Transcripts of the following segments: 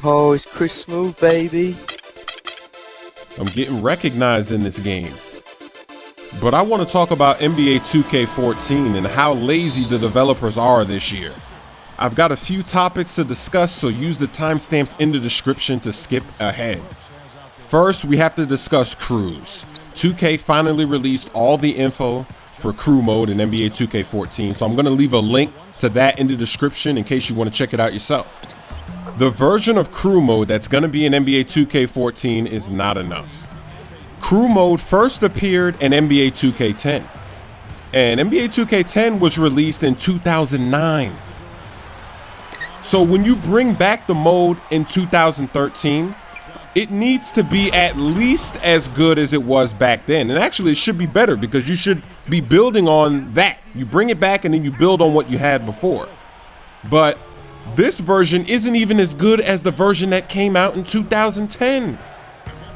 Oh, it's Chris Smoove, baby. I'm getting recognized in this game. But I want to talk about NBA 2K14 and how lazy the developers are this year. I've got a few topics to discuss, so use the timestamps in the description to skip ahead. First, we have to discuss crews. 2K finally released all the info for crew mode in NBA 2K14, so I'm going to leave a link to that in the description in case you want to check it out yourself. The version of crew mode that's going to be in NBA 2K14 is not enough. Crew mode first appeared in NBA 2K10, and NBA 2K10 was released in 2009. So when you bring back the mode in 2013, it needs to be at least as good as it was back then. And actually, it should be better because you should be building on that. You bring it back and then you build on what you had before. But this version isn't even as good as the version that came out in 2010.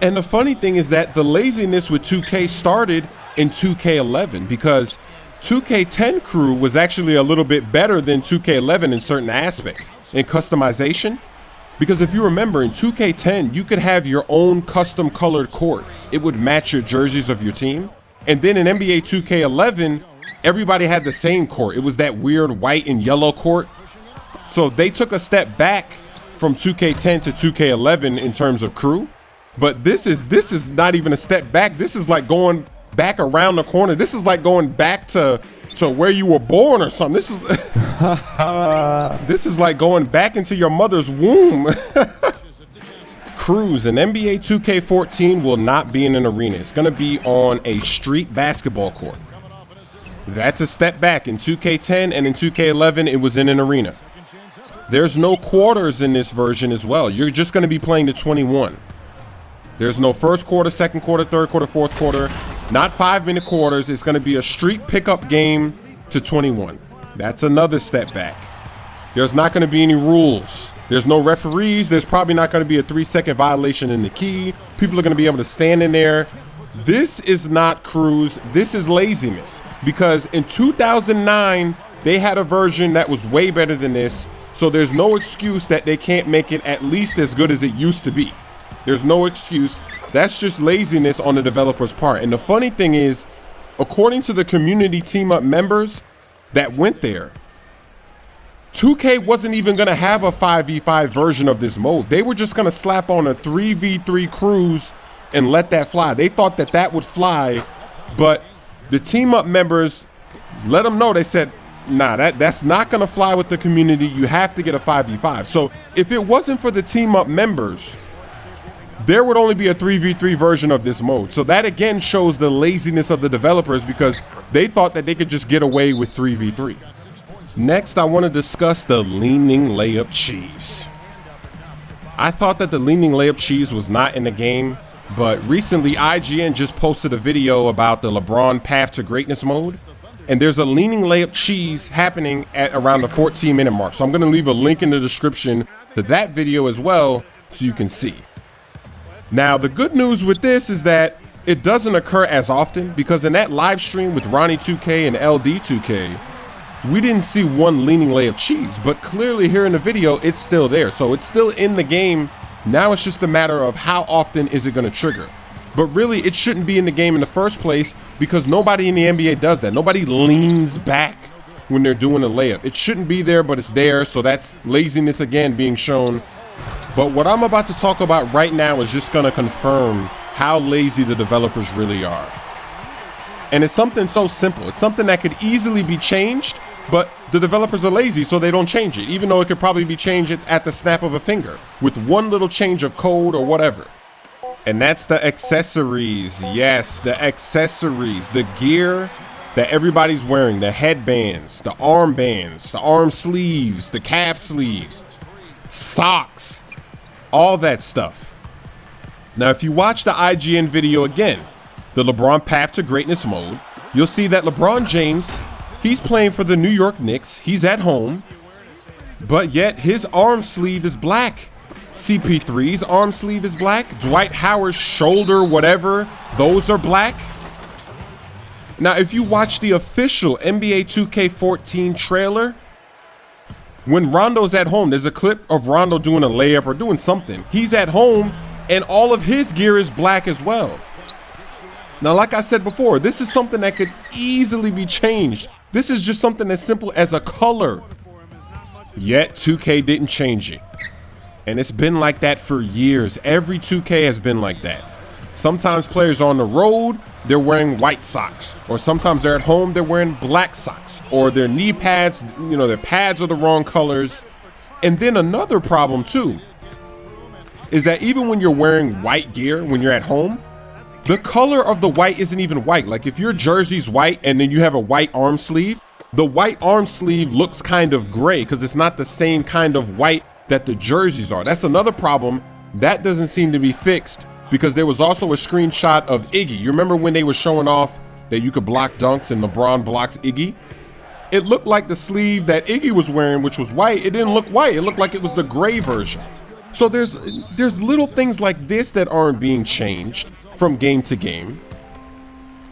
And the funny thing is that the laziness with 2K started in 2K11 because 2K10 crew was actually a little bit better than 2K11 in certain aspects. In customization, because if you remember in 2K10 you could have your own custom colored court. It would match your jerseys of your team. And then in NBA 2K11 everybody had the same court. It was that weird white and yellow court. So they took a step back from 2K10 to 2K11 in terms of crew. But this is not even a step back. This is like going back around the corner. This is like going back to where you were born or something. This is this is like going back into your mother's womb. Crews in NBA 2K14 will not be in an arena. It's going to be on a street basketball court. That's a step back. In 2K10 and in 2K11 it was in an arena. There's no quarters in this version as well. You're just going to be playing to 21. There's no first quarter, second quarter, third quarter, fourth quarter. Not 5-minute quarters. It's going to be a street pickup game to 21. That's another step back. There's not going to be any rules. There's no referees. There's probably not going to be a 3-second violation in the key. People are going to be able to stand in there. This is not crews. This is laziness. Because in 2009, they had a version that was way better than this. So there's no excuse that they can't make it at least as good as it used to be. There's no excuse. That's just laziness on the developer's part. And the funny thing is, according to the community team up members that went there, 2K wasn't even going to have a 5v5 version of this mode. They were just going to slap on a 3v3 crews and let that fly. They thought that that would fly, but the team up members let them know. They said, nah, that's not going to fly with the community. You have to get a 5v5. So if it wasn't for the team up members, there would only be a 3v3 version of this mode. So that again shows the laziness of the developers because they thought that they could just get away with 3v3. Next, I want to discuss the leaning layup cheese. I thought that the leaning layup cheese was not in the game, but recently IGN just posted a video about the LeBron Path to Greatness mode. And there's a leaning layup cheese happening at around the 14-minute mark. So I'm going to leave a link in the description to that video as well so you can see. Now, the good news with this is that it doesn't occur as often because in that live stream with Ronnie2K and LD2K, we didn't see one leaning layup cheese, but clearly here in the video, it's still there. So it's still in the game. Now it's just a matter of how often is it going to trigger. But really, it shouldn't be in the game in the first place because nobody in the NBA does that. Nobody leans back when they're doing a layup. It shouldn't be there, but it's there. So that's laziness again being shown. But what I'm about to talk about right now is just going to confirm how lazy the developers really are. And it's something so simple. It's something that could easily be changed, but the developers are lazy, so they don't change it, even though it could probably be changed at the snap of a finger with one little change of code or whatever. And that's the accessories. Yes, the accessories, the gear that everybody's wearing, the headbands, the armbands, the arm sleeves, the calf sleeves, socks, all that stuff. Now, if you watch the IGN video again, the LeBron Path to Greatness mode, you'll see that LeBron James, he's playing for the New York Knicks. He's at home, but yet his arm sleeve is black. CP3's arm sleeve is black. Dwight Howard's shoulder, whatever, those are black. Now, if you watch the official NBA 2K14 trailer, When Rondo's at home, there's a clip of Rondo doing a layup or doing something. He's at home and all of his gear is black as well. Now, like I said before, this is something that could easily be changed. This is just something as simple as a color. Yet 2K didn't change it. And it's been like that for years. Every 2K has been like that. Sometimes players are on the road, they're wearing white socks. Or sometimes they're at home, they're wearing black socks. Or their knee pads, their pads are the wrong colors. And then another problem too, is that even when you're wearing white gear, when you're at home, the color of the white isn't even white. Like if your jersey's white and then you have a white arm sleeve, the white arm sleeve looks kind of gray because it's not the same kind of white that the jerseys are. That's another problem that doesn't seem to be fixed, because there was also a screenshot of Iggy. You remember when they were showing off that you could block dunks and LeBron blocks Iggy? It looked like the sleeve that Iggy was wearing, which was white, it didn't look white. It looked like it was the gray version. So there's little things like this that aren't being changed from game to game.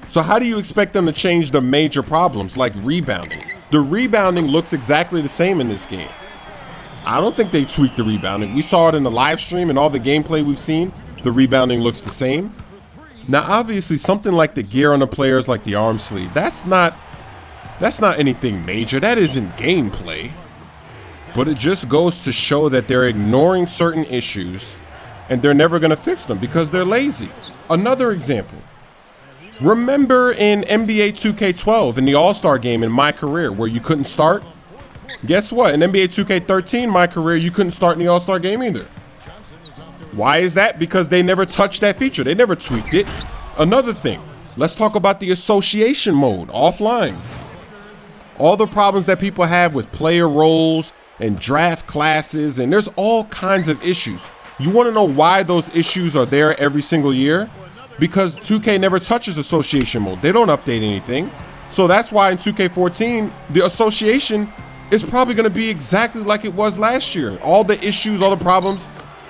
So how do you expect them to change the major problems like rebounding? The rebounding looks exactly the same in this game. I don't think they tweaked the rebounding. We saw it in the live stream and all the gameplay we've seen. The rebounding looks the same. Now, obviously, something like the gear on the players, like the arm sleeve, that's not anything major. That isn't gameplay. But it just goes to show that they're ignoring certain issues and they're never going to fix them because they're lazy. Another example. Remember in NBA 2K12 in the All-Star game in my career where you couldn't start? Guess what? In NBA 2K13, my career, you couldn't start in the All-Star game either. Why is that? Because they never touched that feature. They never tweaked it. Another thing, let's talk about the association mode offline. All the problems that people have with player roles and draft classes, and there's all kinds of issues. You want to know why those issues are there every single year? Because 2K never touches association mode. They don't update anything. So that's why in 2K14, the association is probably going to be exactly like it was last year. All the issues, all the problems,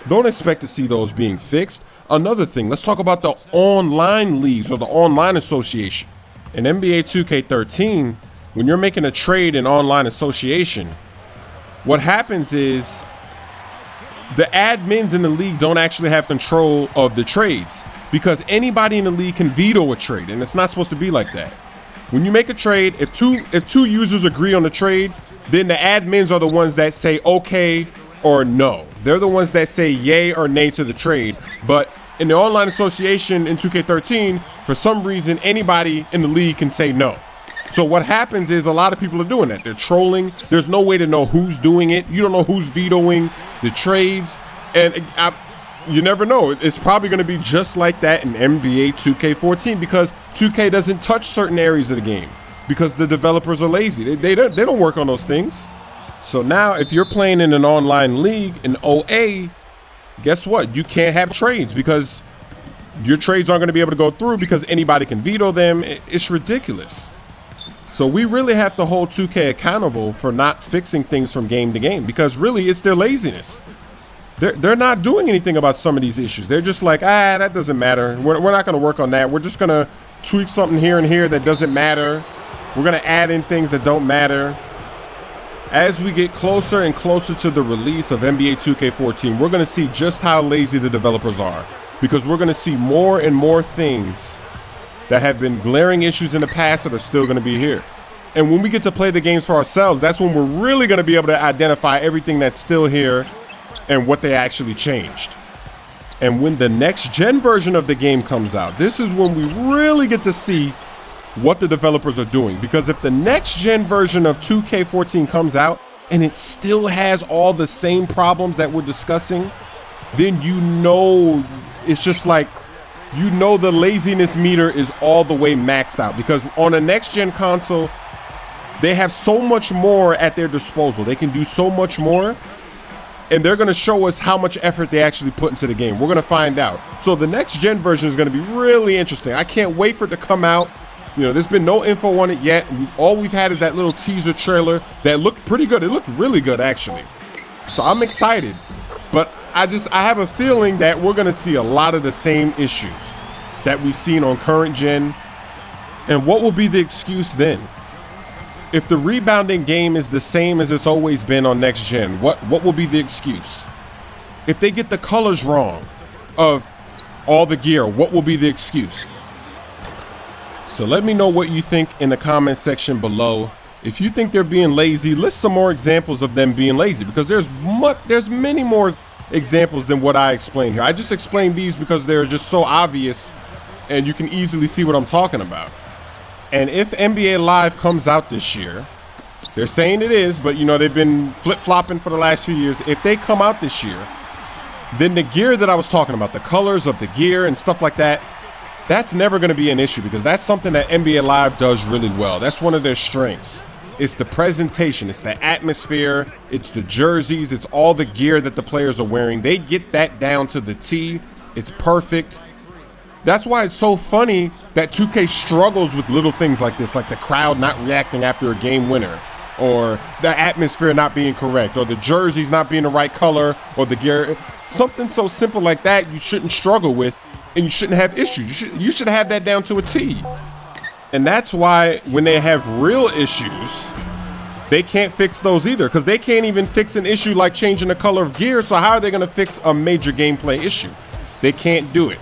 don't expect to see those being fixed. Another thing, let's talk about the online leagues or the online association. In NBA 2K13, when you're making a trade in online association, what happens is the admins in the league don't actually have control of the trades because anybody in the league can veto a trade, and it's not supposed to be like that. When you make a trade, if two users agree on the trade, then the admins are the ones that say okay or no. They're the ones that say yay or nay to the trade. But in the online association in 2K13, for some reason, anybody in the league can say no. So what happens is a lot of people are doing that. They're trolling. There's no way to know who's doing it. You don't know who's vetoing the trades. And you never know. It's probably going to be just like that in NBA 2K14 because 2K doesn't touch certain areas of the game because the developers are lazy. They don't work on those things. So now if you're playing in an online league in OA, guess what? You can't have trades because your trades aren't going to be able to go through because anybody can veto them. It's ridiculous. So we really have to hold 2K accountable for not fixing things from game to game because really it's their laziness. They're not doing anything about some of these issues. They're just like, that doesn't matter. We're not going to work on that. We're just going to tweak something here and here that doesn't matter. We're going to add in things that don't matter. As we get closer and closer to the release of NBA 2K14, we're going to see just how lazy the developers are because we're going to see more and more things that have been glaring issues in the past that are still going to be here. And when we get to play the games for ourselves, that's when we're really going to be able to identify everything that's still here and what they actually changed. And when the next gen version of the game comes out, this is when we really get to see what the developers are doing. Because if the next gen version of 2K14 comes out and it still has all the same problems that we're discussing, then it's just like, the laziness meter is all the way maxed out. Because on a next gen console, they have so much more at their disposal. They can do so much more. And they're going to show us how much effort they actually put into the game. We're going to find out. So the next gen version is going to be really interesting. I can't wait for it to come out. There's been no info on it yet. All we've had is that little teaser trailer that looked pretty good. It looked really good, actually. So I'm excited. But I have a feeling that we're going to see a lot of the same issues that we've seen on current gen. And what will be the excuse then? If the rebounding game is the same as it's always been on next gen, what will be the excuse? If they get the colors wrong of all the gear, what will be the excuse? So let me know what you think in the comment section below. If you think they're being lazy, list some more examples of them being lazy, because there's many more examples than what I explained here. I just explained these because they're just so obvious and you can easily see what I'm talking about. And if NBA Live comes out this year, they're saying it is, but you know, they've been flip-flopping for the last few years. If they come out this year, then the gear that I was talking about, the colors of the gear and stuff like that, that's never going to be an issue, because that's something that NBA Live does really well. That's one of their strengths. It's the presentation, it's the atmosphere, it's the jerseys, it's all the gear that the players are wearing. They get that down to the T. It's perfect. That's why it's so funny that 2K struggles with little things like this, like the crowd not reacting after a game winner, or the atmosphere not being correct, or the jerseys not being the right color, or the gear. Something so simple like that you shouldn't struggle with, and you shouldn't have issues. You should have that down to a T. And that's why when they have real issues, they can't fix those either, because they can't even fix an issue like changing the color of gear. So how are they going to fix a major gameplay issue? They can't do it.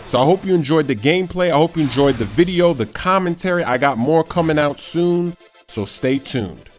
So I hope you enjoyed the gameplay. I hope you enjoyed the video, the commentary. I got more coming out soon, so stay tuned.